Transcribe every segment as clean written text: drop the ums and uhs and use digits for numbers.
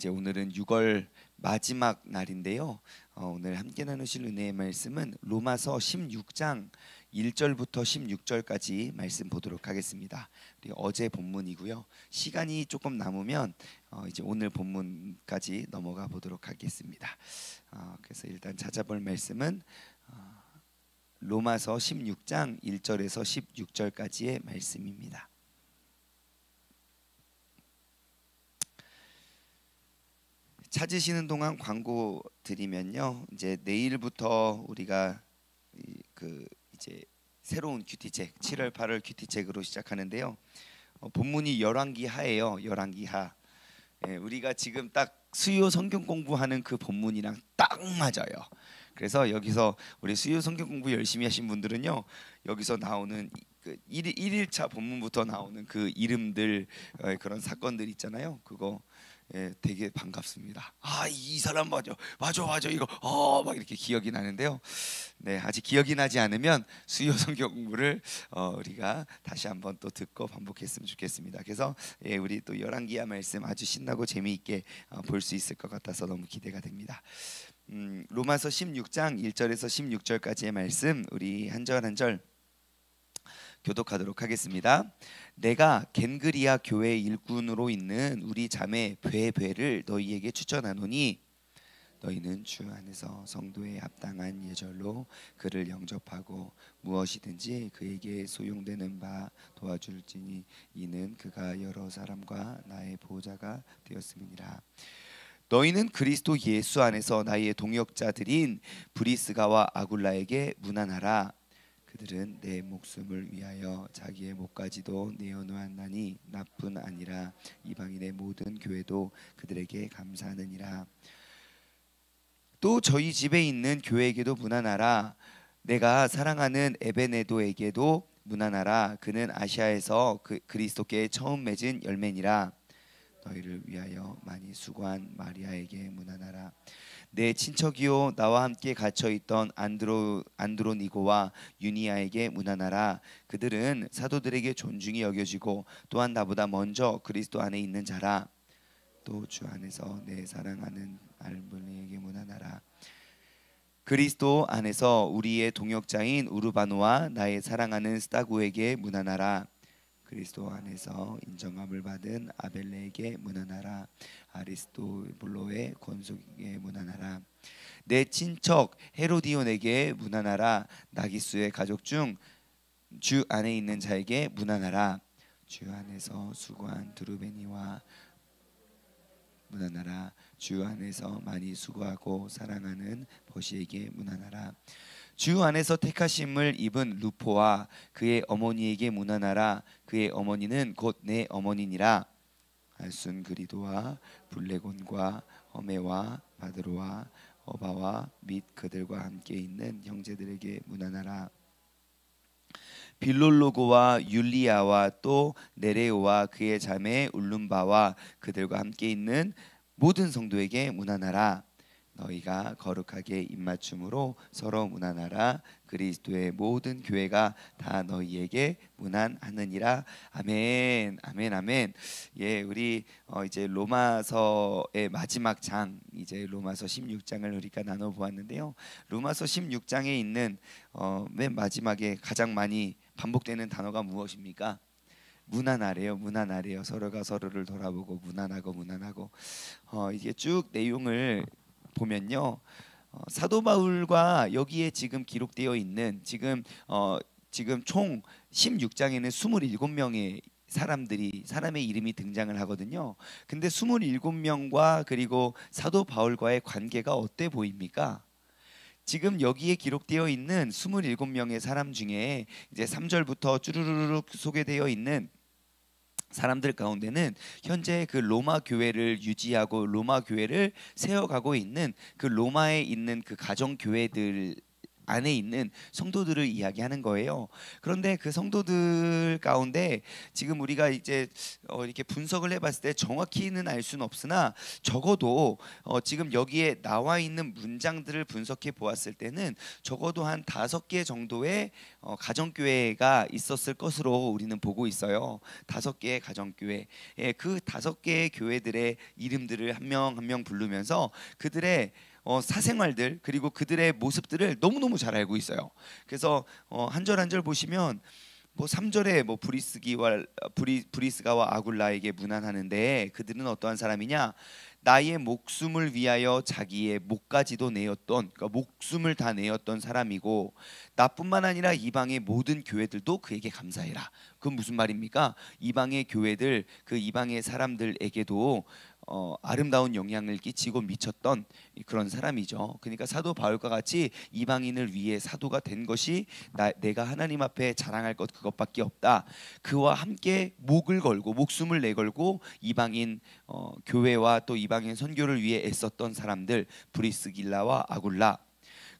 이제 오늘은 6월 마지막 날인데요. 오늘 함께 나누실 은혜의 말씀은 로마서 16장 1절부터 16절까지 말씀 보도록 하겠습니다. 우리 어제 본문이고요. 시간이 조금 남으면 이제 오늘 본문까지 넘어가 보도록 하겠습니다. 그래서 일단 찾아볼 말씀은 로마서 16장 1절에서 16절까지의 말씀입니다. 찾으시는 동안 광고 드리면요. 이제 내일부터 우리가 이제 새로운 큐티책 7월 8월 큐티책으로 시작하는데요. 본문이 열왕기하예요. 열왕기하. 우리가 지금 딱 수요 성경 공부하는 그 본문이랑 딱 맞아요. 그래서 여기서 우리 수요 성경 공부 열심히 하신 분들은요. 여기서 나오는 그 1일차 본문부터 나오는 그 이름들 그런 사건들 있잖아요. 그거 되게 반갑습니다. 이 사람 맞아 이거 막 이렇게 기억이 나는데요. 네, 아직 기억이 나지 않으면 수요 성경 공부를 우리가 다시 한번 또 듣고 반복했으면 좋겠습니다. 그래서 우리 또 열왕기하 말씀 아주 신나고 재미있게 볼 수 있을 것 같아서 너무 기대가 됩니다. 로마서 16장 1절에서 16절까지의 말씀 우리 한 절 한 절 교독하도록 하겠습니다. 내가 겐그리아 교회 일꾼으로 있는 우리 자매 베베를 너희에게 추천하노니 너희는 주 안에서 성도에 합당한 예절로 그를 영접하고 무엇이든지 그에게 소용되는 바 도와줄지니 이는 그가 여러 사람과 나의 보호자가 되었음이니라. 너희는 그리스도 예수 안에서 나의 동역자들인 브리스가와 아굴라에게 문안하라. 그들은 내 목숨을 위하여 자기의 목까지도 내어놓았나니 나뿐 아니라 이방인의 모든 교회도 그들에게 감사하느니라. 또 저희 집에 있는 교회에게도 문안하라. 내가 사랑하는 에베네도에게도 문안하라. 그는 아시아에서 그리스도께 처음 맺은 열매니라. 너희를 위하여 많이 수고한 마리아에게 문안하라. 내 친척이요 나와 함께 갇혀있던 안드로니고와 유니아에게 문안하라. 그들은 사도들에게 존중이 여겨지고 또한 나보다 먼저 그리스도 안에 있는 자라. 또 주 안에서 내 사랑하는 알므니에게 문안하라. 그리스도 안에서 우리의 동역자인 우르바노와 나의 사랑하는 스타구에게 문안하라. 그리스도 안에서 인정함을 받은 아벨레에게 문안하라. 아리스토블로의 권속에게 문안하라. 내 친척 헤로디온에게 문안하라. 나기수의 가족 중 주 안에 있는 자에게 문안하라. 주 안에서 수고한 드루베니와 문안하라. 주 안에서 많이 수고하고 사랑하는 버시에게 문안하라. 주 안에서 택하심을 입은 루포와 그의 어머니에게 문안하라. 그의 어머니는 곧 내 어머니니라. 알순 그리도와 블레곤과 어메와 바드로와 어바와 및 그들과 함께 있는 형제들에게 문안하라. 빌롤로고와 율리아와 또 네레오와 그의 자매 울룸바와 그들과 함께 있는 모든 성도에게 문안하라. 너희가 거룩하게 입맞춤으로 서로 문안하라. 그리스도의 모든 교회가 다 너희에게 문안하느니라. 아멘, 아멘, 아멘. 우리 이제 로마서의 마지막 장, 이제 로마서 16장을 우리가 나눠 보았는데요. 로마서 16장에 있는 맨 마지막에 가장 많이 반복되는 단어가 무엇입니까? 문안하래요. 문안하래요. 서로가 서로를 돌아보고 문안하고 이게 쭉 내용을 보면요. 사도 바울과 여기에 지금 기록되어 있는 지금 총 16장에는 27명의 사람의 이름이 등장을 하거든요. 근데 27명과 그리고 사도 바울과의 관계가 어때 보입니까? 지금 여기에 기록되어 있는 27명의 사람 중에 이제 3절부터 쭈루루룩 소개되어 있는 사람들 가운데는 현재 그 로마 교회를 유지하고 로마 교회를 세워가고 있는 그 로마에 있는 그 가정 교회들 안에 있는 성도들을 이야기하는 거예요. 그런데 그 성도들 가운데 지금 우리가 이제 이렇게 분석을 해봤을 때 정확히는 알 수는 없으나 적어도 지금 여기에 나와 있는 문장들을 분석해 보았을 때는 적어도 한 5개 정도의 가정교회가 있었을 것으로 우리는 보고 있어요. 5개의 가정교회. 예, 그 5개의 교회들의 이름들을 한 명 한 명 부르면서 그들의 사생활들 그리고 그들의 모습들을 너무너무 잘 알고 있어요. 그래서 한 절 한 절 보시면 뭐 3절에 뭐 브리스가와 아굴라에게 문안하는데 그들은 어떠한 사람이냐? 나의 목숨을 위하여 자기의 목까지도 내었던, 그러니까 목숨을 다 내었던 사람이고, 나뿐만 아니라 이방의 모든 교회들도 그에게 감사해라. 그건 무슨 말입니까? 이방의 교회들, 그 이방의 사람들에게도 아름다운 영향을 끼치고 미쳤던 그런 사람이죠. 그러니까 사도 바울과 같이 이방인을 위해 사도가 된 것이 내가 하나님 앞에 자랑할 것 그것밖에 없다. 그와 함께 목을 걸고 목숨을 내걸고 이방인 교회와 또 이방인 선교를 위해 애썼던 사람들, 브리스길라와 아굴라,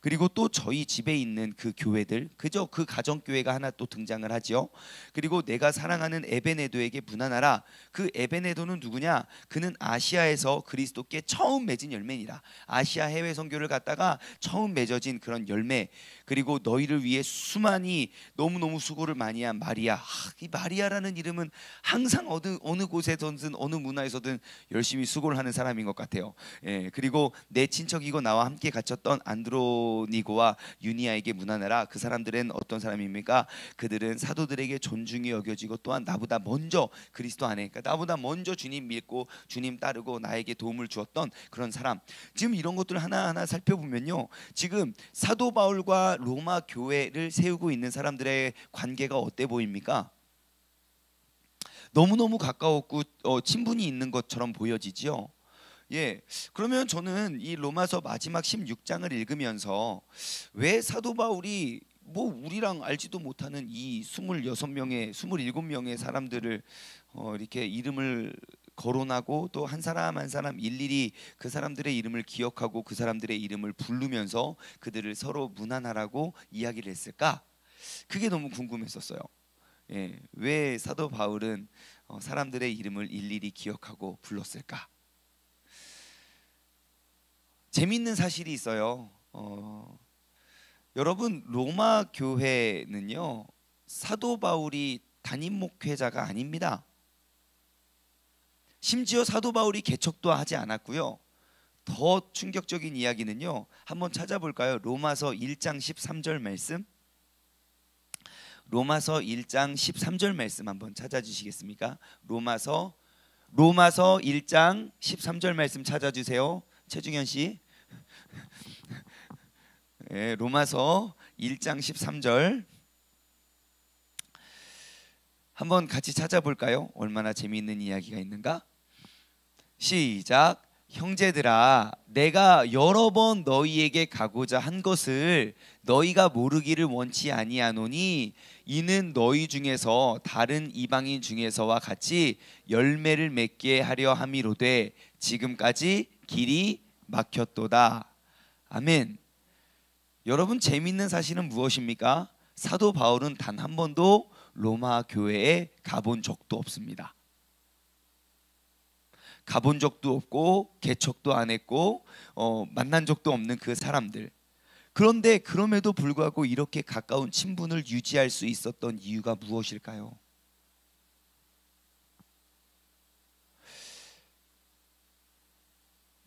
그리고 또 저희 집에 있는 그 교회들, 그저 그 가정교회가 하나 또 등장을 하죠. 그리고 내가 사랑하는 에베네도에게 문안하라. 그 에베네도는 누구냐? 그는 아시아에서 그리스도께 처음 맺은 열매니라. 아시아 해외 선교를 갔다가 처음 맺어진 그런 열매. 그리고 너희를 위해 수많이 너무너무 수고를 많이 한 마리아. 이 마리아라는 이름은 항상 어느 곳에서든 어느 문화에서든 열심히 수고를 하는 사람인 것 같아요. 예, 그리고 내 친척이고 나와 함께 갇혔던 안드로니고와 유니아에게 문안하라. 그 사람들은 어떤 사람입니까? 그들은 사도들에게 존중이 여겨지고 또한 나보다 먼저 그리스도 안에, 그러니까 나보다 먼저 주님 믿고 주님 따르고 나에게 도움을 주었던 그런 사람. 지금 이런 것들 하나하나 살펴보면요, 지금 사도 바울과 로마 교회를 세우고 있는 사람들의 관계가 어때 보입니까? 너무너무 가까웠고 친분이 있는 것처럼 보여지지요. 예, 그러면 저는 이 로마서 마지막 16장을 읽으면서 왜 사도 바울이 뭐 우리랑 알지도 못하는 이 26명의 27명의 사람들을 이렇게 이름을 거론하고 또 한 사람 한 사람 일일이 그 사람들의 이름을 기억하고 그 사람들의 이름을 부르면서 그들을 서로 문안하라고 이야기를 했을까? 그게 너무 궁금했었어요. 예, 왜 사도 바울은 사람들의 이름을 일일이 기억하고 불렀을까? 재미있는 사실이 있어요. 여러분, 로마 교회는요, 사도 바울이 담임 목회자가 아닙니다. 심지어 사도 바울이 개척도 하지 않았고요. 더 충격적인 이야기는요, 한번 찾아볼까요? 로마서 1장 13절 말씀. 로마서 1장 13절 말씀 한번 찾아주시겠습니까? 로마서 1장 13절 말씀 찾아주세요. 최중현 씨. 네, 로마서 1장 13절 한번 같이 찾아볼까요? 얼마나 재미있는 이야기가 있는가? 시작. 형제들아, 내가 여러 번 너희에게 가고자 한 것을 너희가 모르기를 원치 아니하노니 이는 너희 중에서 다른 이방인 중에서와 같이 열매를 맺게 하려 함이로되 지금까지 길이 막혔도다. 아멘. 여러분, 재미있는 사실은 무엇입니까? 사도 바울은 단 한 번도 로마 교회에 가본 적도 없습니다. 가본 적도 없고 개척도 안 했고 만난 적도 없는 그 사람들. 그런데 그럼에도 불구하고 이렇게 가까운 친분을 유지할 수 있었던 이유가 무엇일까요?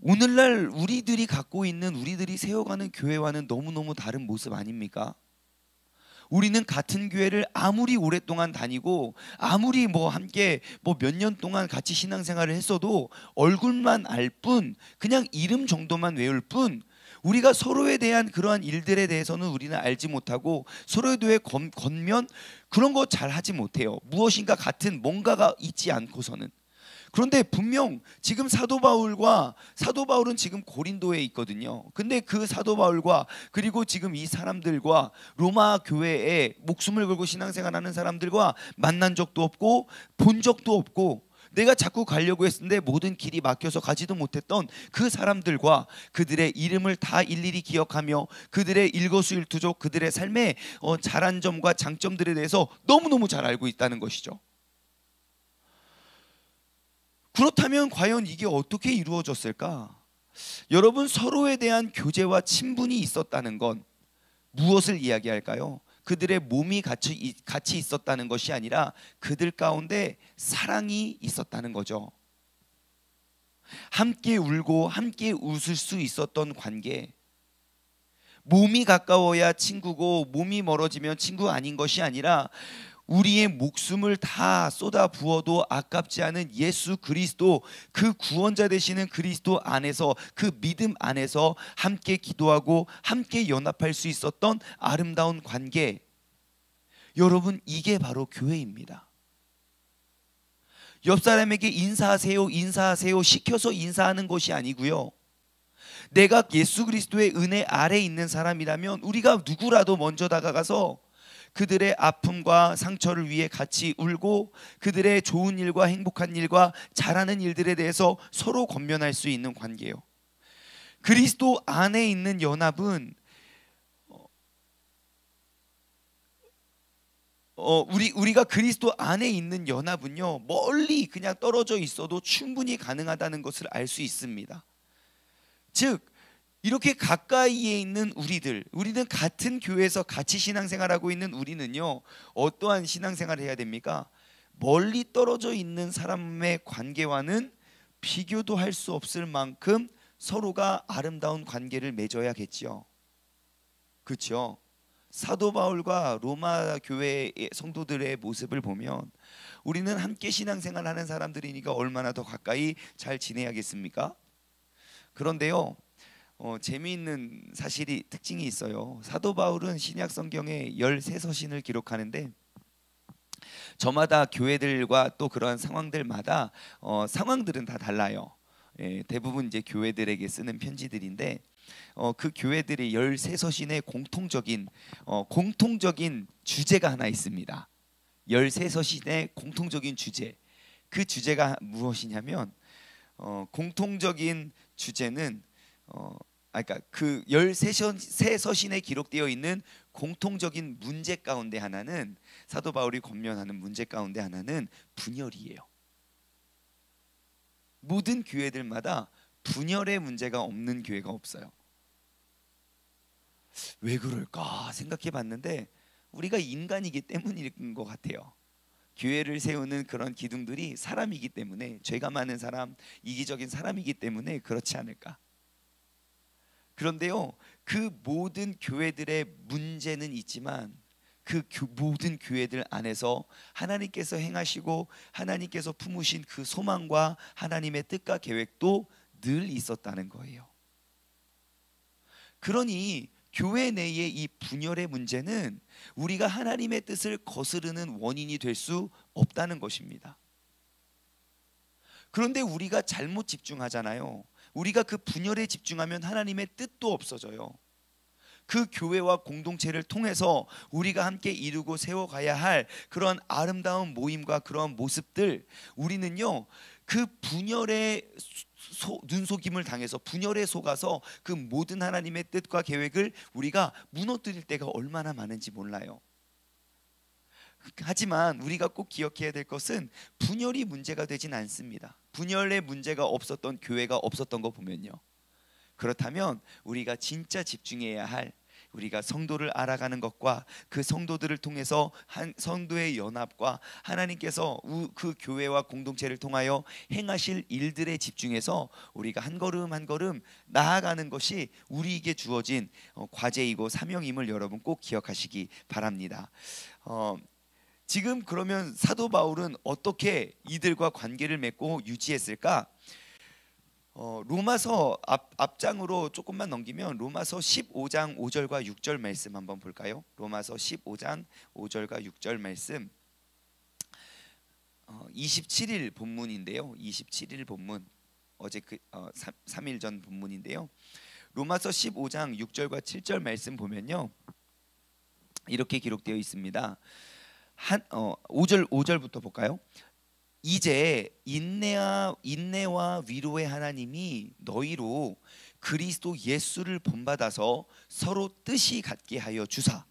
오늘날 우리들이 갖고 있는, 우리들이 세워가는 교회와는 너무너무 다른 모습 아닙니까? 우리는 같은 교회를 아무리 오랫동안 다니고 아무리 함께 몇 년 동안 같이 신앙생활을 했어도 얼굴만 알 뿐, 그냥 이름 정도만 외울 뿐, 우리가 서로에 대한 그러한 일들에 대해서는 우리는 알지 못하고 서로에 대해 겉면 그런 거 잘 하지 못해요. 무엇인가 같은 뭔가가 있지 않고서는. 그런데 분명 지금 사도 바울은 지금 고린도에 있거든요. 근데 그 사도 바울과 그리고 지금 이 사람들과 로마 교회에 목숨을 걸고 신앙생활하는 사람들과 만난 적도 없고 본 적도 없고, 내가 자꾸 가려고 했는데 모든 길이 막혀서 가지도 못했던 그 사람들과 그들의 이름을 다 일일이 기억하며 그들의 일거수일투족, 그들의 삶의 잘한 점과 장점들에 대해서 너무너무 잘 알고 있다는 것이죠. 그렇다면 과연 이게 어떻게 이루어졌을까? 여러분, 서로에 대한 교제와 친분이 있었다는 건 무엇을 이야기할까요? 그들의 몸이 같이 있었다는 것이 아니라 그들 가운데 사랑이 있었다는 거죠. 함께 울고 함께 웃을 수 있었던 관계. 몸이 가까워야 친구고 몸이 멀어지면 친구 아닌 것이 아니라 우리의 목숨을 다 쏟아 부어도 아깝지 않은 예수 그리스도, 그 구원자 되시는 그리스도 안에서, 그 믿음 안에서 함께 기도하고 함께 연합할 수 있었던 아름다운 관계. 여러분, 이게 바로 교회입니다. 옆 사람에게 인사하세요, 인사하세요 시켜서 인사하는 것이 아니고요. 내가 예수 그리스도의 은혜 아래 있는 사람이라면 우리가 누구라도 먼저 다가가서 그들의 아픔과 상처를 위해 같이 울고 그들의 좋은 일과 행복한 일과 잘하는 일들에 대해서 서로 권면할 수 있는 관계예요. 그리스도 안에 있는 연합은 우리가 그리스도 안에 있는 연합은요, 멀리 그냥 떨어져 있어도 충분히 가능하다는 것을 알 수 있습니다. 즉 이렇게 가까이에 있는 우리는 같은 교회에서 같이 신앙생활하고 있는 우리는요, 어떠한 신앙생활을 해야 됩니까? 멀리 떨어져 있는 사람의 관계와는 비교도 할 수 없을 만큼 서로가 아름다운 관계를 맺어야겠지요. 그렇죠? 사도 바울과 로마 교회의 성도들의 모습을 보면 우리는 함께 신앙생활하는 사람들이니까 얼마나 더 가까이 잘 지내야겠습니까? 그런데요, 재미있는 특징이 있어요. 사도 바울은 신약 성경에 13서신을 기록하는데 저마다 교회들과 또 그러한 상황들마다 상황들은 다 달라요. 대부분 이제 교회들에게 쓰는 편지들인데 그 교회들의 13서신의 공통적인 주제가 하나 있습니다. 13서신의 공통적인 주제. 그 주제가 무엇이냐면 공통적인 주제는 그러니까 그 13서신에 기록되어 있는 공통적인 문제 가운데 하나는, 사도 바울이 권면하는 문제 가운데 하나는 분열이에요. 모든 교회들마다 분열의 문제가 없는 교회가 없어요. 왜 그럴까 생각해 봤는데 우리가 인간이기 때문인 것 같아요. 교회를 세우는 그런 기둥들이 사람이기 때문에, 죄가 많은 사람, 이기적인 사람이기 때문에 그렇지 않을까. 그런데요, 그 모든 교회들의 문제는 있지만 그 모든 교회들 안에서 하나님께서 행하시고 하나님께서 품으신 그 소망과 하나님의 뜻과 계획도 늘 있었다는 거예요. 그러니 교회 내의 이 분열의 문제는 우리가 하나님의 뜻을 거스르는 원인이 될 수 없다는 것입니다. 그런데 우리가 잘못 집중하잖아요. 우리가 그 분열에 집중하면 하나님의 뜻도 없어져요. 그 교회와 공동체를 통해서 우리가 함께 이루고 세워가야 할 그런 아름다운 모임과 그런 모습들, 우리는요 그 분열의 눈속임을 당해서, 분열에 속아서 그 모든 하나님의 뜻과 계획을 우리가 무너뜨릴 때가 얼마나 많은지 몰라요. 하지만 우리가 꼭 기억해야 될 것은 분열이 문제가 되진 않습니다. 분열의 문제가 없었던 교회가 없었던 거 보면요, 그렇다면 우리가 진짜 집중해야 할, 우리가 성도를 알아가는 것과 그 성도들을 통해서 한 성도의 연합과 하나님께서 그 교회와 공동체를 통하여 행하실 일들에 집중해서 우리가 한 걸음 한 걸음 나아가는 것이 우리에게 주어진 과제이고 사명임을 여러분 꼭 기억하시기 바랍니다. 지금 그러면 사도 바울은 어떻게 이들과 관계를 맺고 유지했을까? 로마서 앞장으로 조금만 넘기면 로마서 15장 5절과 6절 말씀 한번 볼까요? 로마서 15장 5절과 6절 말씀, 27일 본문인데요. 27일 본문, 어제 3일 전 본문인데요. 로마서 15장 6절과 7절 말씀 보면요, 이렇게 기록되어 있습니다. 5절부터 볼까요? 이제 인내와 위로의 하나님이 너희로 그리스도 예수를 본받아서 서로 뜻이 같게 하여 주사.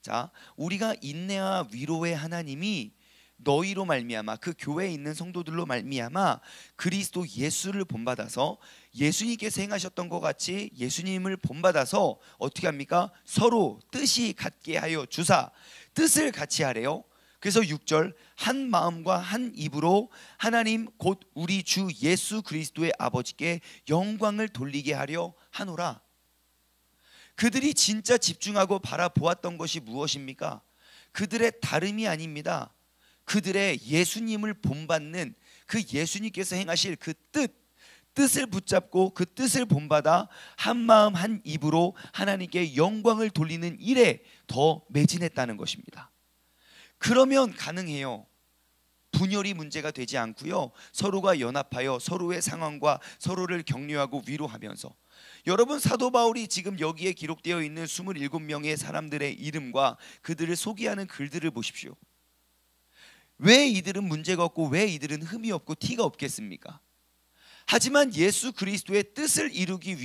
자, 우리가 인내와 위로의 하나님이 너희로 말미암아, 그 교회에 있는 성도들로 말미암아 그리스도 예수를 본받아서 예수님께서 행하셨던 것 같이 예수님을 본받아서 어떻게 합니까? 서로 뜻이 같게 하여 주사. 뜻을 같이 하래요. 그래서 6절, 한 마음과 한 입으로 하나님 곧 우리 주 예수 그리스도의 아버지께 영광을 돌리게 하려 하노라. 그들이 진짜 집중하고 바라보았던 것이 무엇입니까? 그들의 다름이 아닙니다. 그들의 예수님을 본받는 그 예수님께서 행하실 그 뜻을 붙잡고 그 뜻을 본받아 한 마음 한 입으로 하나님께 영광을 돌리는 일에 더 매진했다는 것입니다. 그러면 가능해요. 분열이 문제가 되지 않고요, 서로가 연합하여 서로의 상황과 서로를 격려하고 위로하면서, 여러분 사도 바울이 지금 여기에 기록되어 있는 27명의 사람들의 이름과 그들을 소개하는 글들을 보십시오. 왜 이들은 문제가 없고 왜 이들은 흠이 없고 티가 없겠습니까? 하지만 예수 그리스도의 뜻을 이루기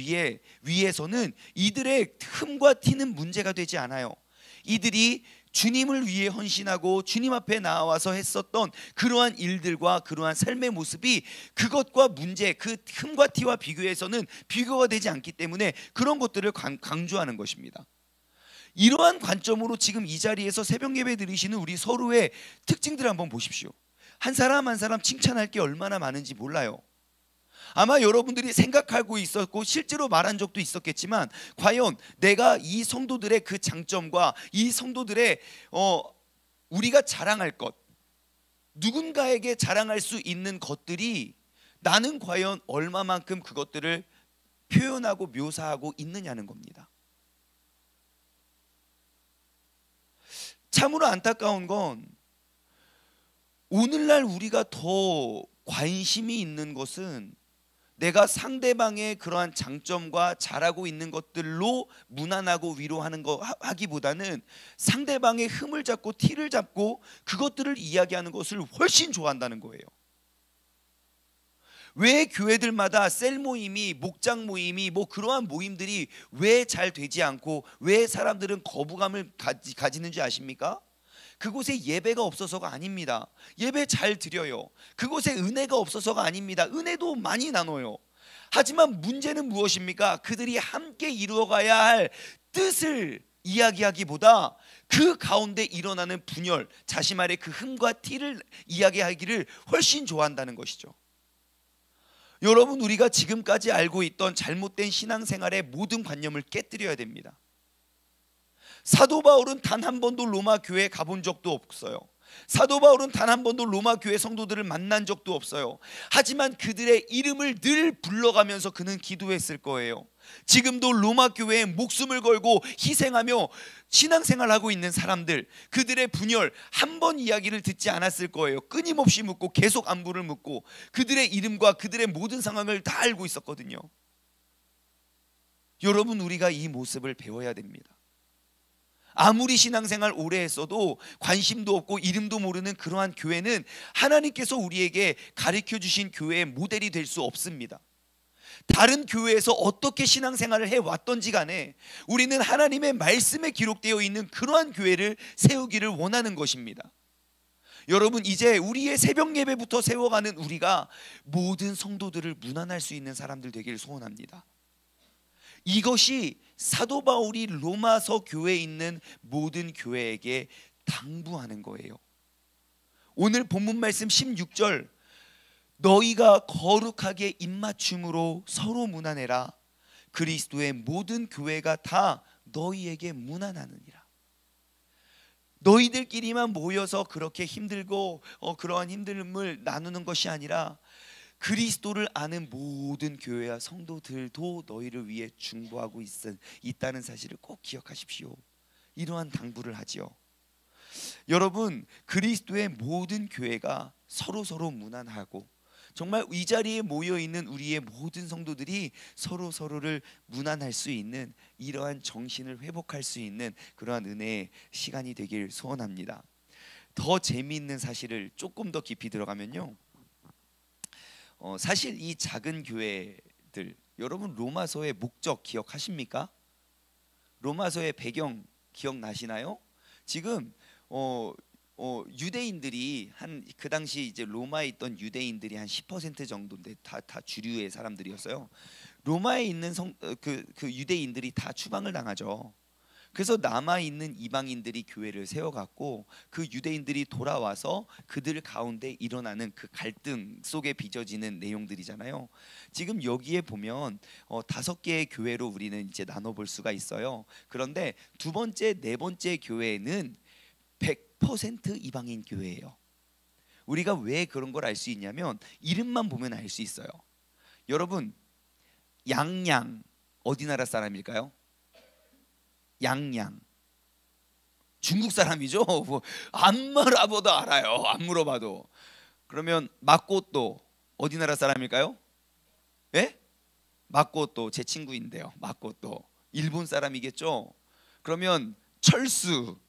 위해서는 이들의 흠과 티는 문제가 되지 않아요. 이들이 주님을 위해 헌신하고 주님 앞에 나와서 했었던 그러한 일들과 그러한 삶의 모습이 그것과 문제, 그 흠과 티와 비교해서는 비교가 되지 않기 때문에 그런 것들을 강조하는 것입니다. 이러한 관점으로 지금 이 자리에서 새벽 예배 드리시는 우리 서로의 특징들을 한번 보십시오. 한 사람 한 사람 칭찬할 게 얼마나 많은지 몰라요. 아마 여러분들이 생각하고 있었고 실제로 말한 적도 있었겠지만, 과연 내가 이 성도들의 그 장점과 이 성도들의 우리가 자랑할 것, 누군가에게 자랑할 수 있는 것들이 나는 과연 얼마만큼 그것들을 표현하고 묘사하고 있느냐는 겁니다. 참으로 안타까운 건 오늘날 우리가 더 관심이 있는 것은 내가 상대방의 그러한 장점과 잘하고 있는 것들로 무난하고 위로하는 거 하기보다는 상대방의 흠을 잡고 티를 잡고 그것들을 이야기하는 것을 훨씬 좋아한다는 거예요. 왜 교회들마다 셀 모임이, 목장 모임이, 그러한 모임들이 왜 잘 되지 않고 왜 사람들은 거부감을 가지는지 아십니까? 그곳에 예배가 없어서가 아닙니다. 예배 잘 드려요. 그곳에 은혜가 없어서가 아닙니다. 은혜도 많이 나눠요. 하지만 문제는 무엇입니까? 그들이 함께 이루어가야 할 뜻을 이야기하기보다 그 가운데 일어나는 분열, 자신만의 그 흠과 티를 이야기하기를 훨씬 좋아한다는 것이죠. 여러분, 우리가 지금까지 알고 있던 잘못된 신앙생활의 모든 관념을 깨뜨려야 됩니다. 사도 바울은 단 한 번도 로마 교회에 가본 적도 없어요. 사도 바울은 단 한 번도 로마 교회 성도들을 만난 적도 없어요. 하지만 그들의 이름을 늘 불러가면서 그는 기도했을 거예요. 지금도 로마 교회에 목숨을 걸고 희생하며 신앙생활하고 있는 사람들, 그들의 분열 한 번 이야기를 듣지 않았을 거예요. 끊임없이 묻고 계속 안부를 묻고 그들의 이름과 그들의 모든 상황을 다 알고 있었거든요. 여러분, 우리가 이 모습을 배워야 됩니다. 아무리 신앙생활 오래 했어도 관심도 없고 이름도 모르는 그러한 교회는 하나님께서 우리에게 가르쳐 주신 교회의 모델이 될 수 없습니다. 다른 교회에서 어떻게 신앙생활을 해왔던지 간에 우리는 하나님의 말씀에 기록되어 있는 그러한 교회를 세우기를 원하는 것입니다. 여러분, 이제 우리의 새벽 예배부터 세워가는 우리가 모든 성도들을 문안할 수 있는 사람들 되기를 소원합니다. 이것이 사도 바울이 로마서 교회에 있는 모든 교회에게 당부하는 거예요. 오늘 본문 말씀 16절, 너희가 거룩하게 입맞춤으로 서로 문안해라. 그리스도의 모든 교회가 다 너희에게 문안하느니라. 너희들끼리만 모여서 그렇게 힘들고 그러한 힘듦을 나누는 것이 아니라 그리스도를 아는 모든 교회와 성도들도 너희를 위해 중보하고 있다는 사실을 꼭 기억하십시오. 이러한 당부를 하지요. 여러분, 그리스도의 모든 교회가 서로 문안하고 정말 이 자리에 모여있는 우리의 모든 성도들이 서로를 문안할 수 있는 이러한 정신을 회복할 수 있는 그러한 은혜의 시간이 되길 소원합니다. 더 재미있는 사실을 조금 더 깊이 들어가면요, 사실 이 작은 교회들, 여러분 로마서의 목적 기억하십니까? 로마서의 배경 기억나시나요? 지금 유대인들이 한 그 당시 이제 로마에 있던 유대인들이 한 10% 정도인데 다 주류의 사람들이었어요. 로마에 있는 그 유대인들이 다 추방을 당하죠. 그래서 남아 있는 이방인들이 교회를 세워갖고 그 유대인들이 돌아와서 그들 가운데 일어나는 그 갈등 속에 빚어지는 내용들이잖아요. 지금 여기에 보면 5개의 교회로 우리는 이제 나눠볼 수가 있어요. 그런데 두 번째, 네 번째 교회는 100% 이방인 교회예요. 우리가 왜 그런 걸 알 수 있냐면 이름만 보면 알 수 있어요. 여러분, 양양 어디 나라 사람일까요? 양양 중국 사람이죠. 안 물어봐도 알아요. 안 물어봐도. 그러면 마코토 어디 나라 사람일까요? 예? 마코토 제 친구인데요. 마코토 일본 사람이겠죠. 그러면 철수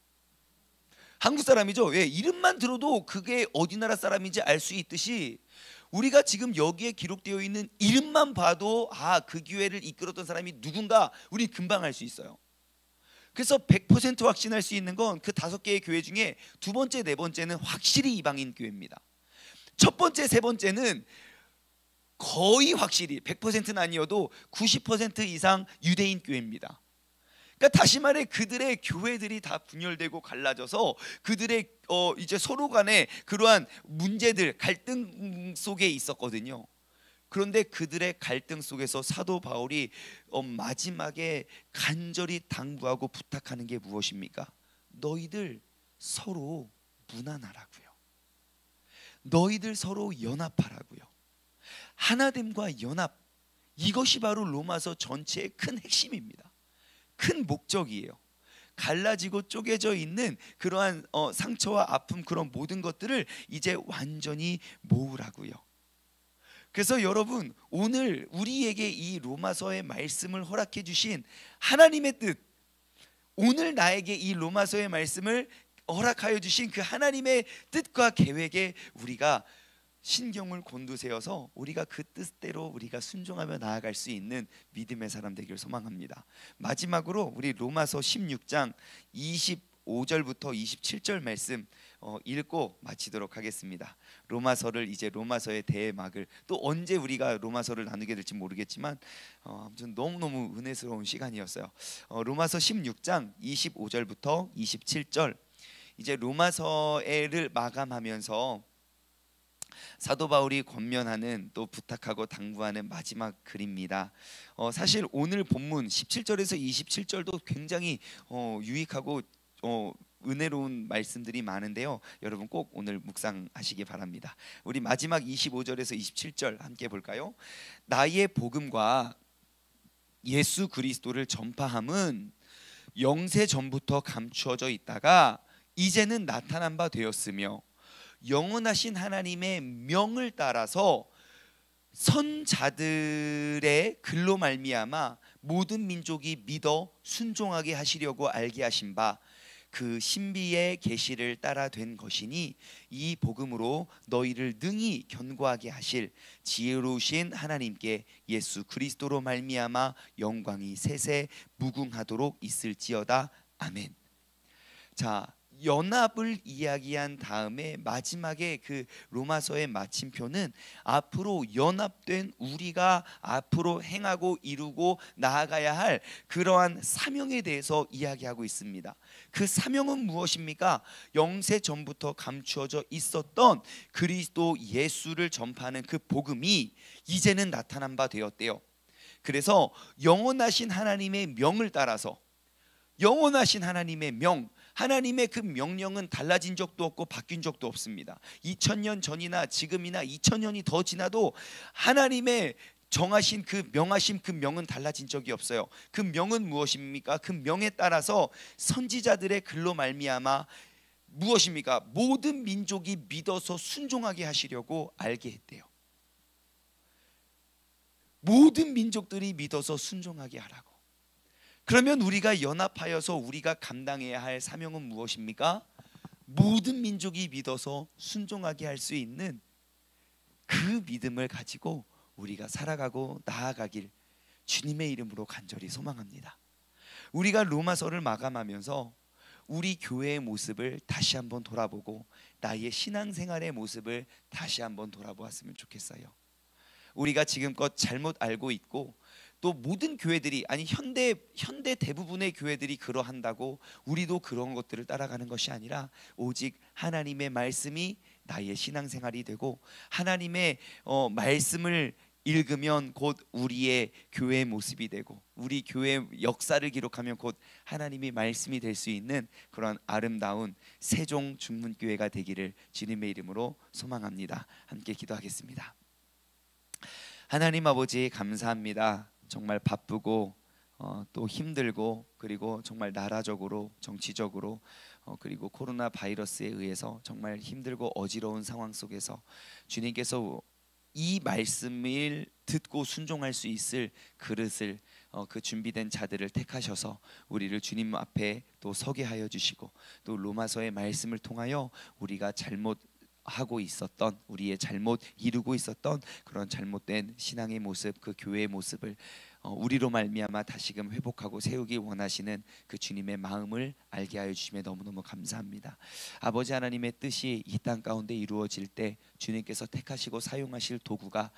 한국 사람이죠. 예, 이름만 들어도 그게 어디 나라 사람인지 알 수 있듯이 우리가 지금 여기에 기록되어 있는 이름만 봐도 그 교회를 이끌었던 사람이 누군가 우리 금방 알 수 있어요. 그래서 100% 확신할 수 있는 건 그 5개의 교회 중에 두 번째, 네 번째는 확실히 이방인 교회입니다. 첫 번째, 세 번째는 거의 확실히 100%는 아니어도 90% 이상 유대인 교회입니다. 그러니까 다시 말해 그들의 교회들이 다 분열되고 갈라져서 그들의 이제 서로 간에 그러한 문제들, 갈등 속에 있었거든요. 그런데 그들의 갈등 속에서 사도 바울이 마지막에 간절히 당부하고 부탁하는 게 무엇입니까? 너희들 서로 무난하라고요. 너희들 서로 연합하라고요. 하나됨과 연합, 이것이 바로 로마서 전체의 큰 핵심입니다. 큰 목적이에요. 갈라지고 쪼개져 있는 그러한 상처와 아픔, 그런 모든 것들을 이제 완전히 모으라고요. 그래서 여러분, 오늘 우리에게 이 로마서의 말씀을 허락해 주신 하나님의 뜻, 오늘 나에게 이 로마서의 말씀을 허락하여 주신 그 하나님의 뜻과 계획에 우리가 신경을 곤두세워서 우리가 그 뜻대로 우리가 순종하며 나아갈 수 있는 믿음의 사람 되기를 소망합니다. 마지막으로 우리 로마서 16장 25절부터 27절 말씀 읽고 마치도록 하겠습니다. 로마서를 이제 로마서의 대막을 또 언제 우리가 로마서를 나누게 될지 모르겠지만 아무튼 너무너무 은혜스러운 시간이었어요. 로마서 16장 25절부터 27절, 이제 로마서를 마감하면서 사도 바울이 권면하는, 또 부탁하고 당부하는 마지막 글입니다. 사실 오늘 본문 17절에서 27절도 굉장히 유익하고 은혜로운 말씀들이 많은데요. 여러분 꼭 오늘 묵상하시기 바랍니다. 우리 마지막 25절에서 27절 함께 볼까요? 나의 복음과 예수 그리스도를 전파함은 영세 전부터 감추어져 있다가 이제는 나타난 바 되었으며 영원하신 하나님의 명을 따라서 선자들의 글로 말미암아 모든 민족이 믿어 순종하게 하시려고 알게 하신 바 그 신비의 계시를 따라 된 것이니 이 복음으로 너희를 능히 견고하게 하실 지혜로우신 하나님께 예수 그리스도로 말미암아 영광이 세세 무궁하도록 있을지어다. 아멘. 자, 연합을 이야기한 다음에 마지막에 그 로마서의 마침표는 앞으로 연합된 우리가 앞으로 행하고 이루고 나아가야 할 그러한 사명에 대해서 이야기하고 있습니다. 그 사명은 무엇입니까? 영세 전부터 감추어져 있었던 그리스도 예수를 전파하는 그 복음이 이제는 나타난 바 되었대요. 그래서 영원하신 하나님의 명을 따라서, 영원하신 하나님의 명, 하나님의 그 명령은 달라진 적도 없고 바뀐 적도 없습니다. 2000년 전이나 지금이나 2000년이 더 지나도 하나님의 정하신 그 명하신 그 명은 달라진 적이 없어요. 그 명은 무엇입니까? 그 명에 따라서 선지자들의 글로 말미암아 무엇입니까? 모든 민족이 믿어서 순종하게 하시려고 알게 했대요. 모든 민족들이 믿어서 순종하게 하라고. 그러면 우리가 연합하여서 우리가 감당해야 할 사명은 무엇입니까? 모든 민족이 믿어서 순종하게 할 수 있는 그 믿음을 가지고 우리가 살아가고 나아가길 주님의 이름으로 간절히 소망합니다. 우리가 로마서를 마감하면서 우리 교회의 모습을 다시 한번 돌아보고 나의 신앙생활의 모습을 다시 한번 돌아보았으면 좋겠어요. 우리가 지금껏 잘못 알고 있고 또 모든 교회들이, 아니 현대 대부분의 교회들이 그러한다고 우리도 그런 것들을 따라가는 것이 아니라 오직 하나님의 말씀이 나의 신앙생활이 되고 하나님의 말씀을 읽으면 곧 우리의 교회의 모습이 되고 우리 교회의 역사를 기록하면 곧 하나님이 말씀이 될 수 있는 그런 아름다운 세종 중문교회가 되기를 주님의 이름으로 소망합니다. 함께 기도하겠습니다. 하나님 아버지 감사합니다. 정말 바쁘고 또 힘들고 그리고 정말 나라적으로 정치적으로 그리고 코로나 바이러스에 의해서 정말 힘들고 어지러운 상황 속에서 주님께서 이 말씀을 듣고 순종할 수 있을 그릇을 그 준비된 자들을 택하셔서 우리를 주님 앞에 또 서게 하여 주시고 또 로마서의 말씀을 통하여 우리가 잘못하고 있었던 우리의 잘못 이루고 있었던 그런 잘못된 신앙의 모습, 그 교회의 모습을 우리로 말미암아 다시금 회복하고 세우기 원하시는 그 주님의 마음을 알게 하여 주심에 너무너무 감사합니다. 아버지 하나님의 뜻이 이 땅 가운데 이루어질 때 주님께서 택하시고 사용하실 도구가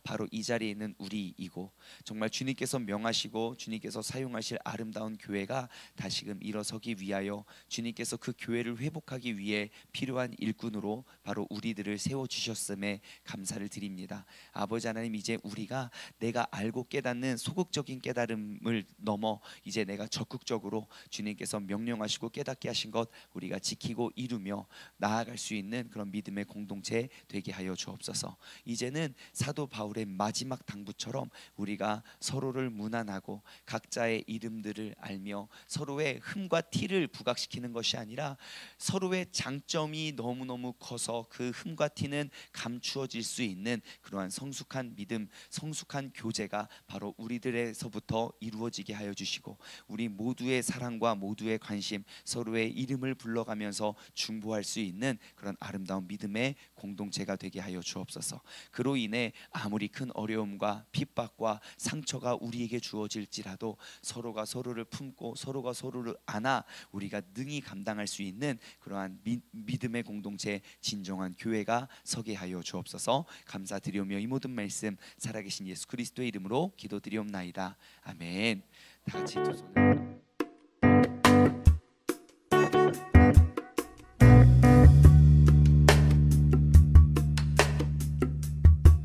바로 이 자리에 있는 우리이고 정말 주님께서 명하시고 주님께서 사용하실 아름다운 교회가 다시금 일어서기 위하여 주님께서 그 교회를 회복하기 위해 필요한 일꾼으로 바로 우리들을 세워주셨음에 감사를 드립니다. 아버지 하나님, 이제 우리가 내가 알고 깨닫는 소극적인 깨달음을 넘어 이제 내가 적극적으로 주님께서 명령하시고 깨닫게 하신 것 우리가 지키고 이루며 나아갈 수 있는 그런 믿음의 공동체 되게 하여 주옵소서. 이제는 사도 바울의 마지막 당부처럼 우리가 서로를 문안하고 각자의 이름들을 알며 서로의 흠과 티를 부각시키는 것이 아니라 서로의 장점이 너무너무 커서 그 흠과 티는 감추어질 수 있는 그러한 성숙한 믿음, 성숙한 교제가 바로 우리들에서부터 이루어지게 하여 주시고 우리 모두의 사랑과 모두의 관심, 서로의 이름을 불러가면서 중보할 수 있는 그런 아름다운 믿음의 공동체가 되게 하여 주옵소서. 그로 인해 아무리 큰 어려움과 핍박과 상처가 우리에게 주어질지라도 서로가 서로를 품고 서로가 서로를 안아 우리가 능히 감당할 수 있는 그러한 믿음의 공동체, 진정한 교회가 서게 하여 주옵소서. 감사드리오며 이 모든 말씀 살아계신 예수 그리스도의 이름으로 기도드리옵나이다. 아멘. 다 같이 두 손을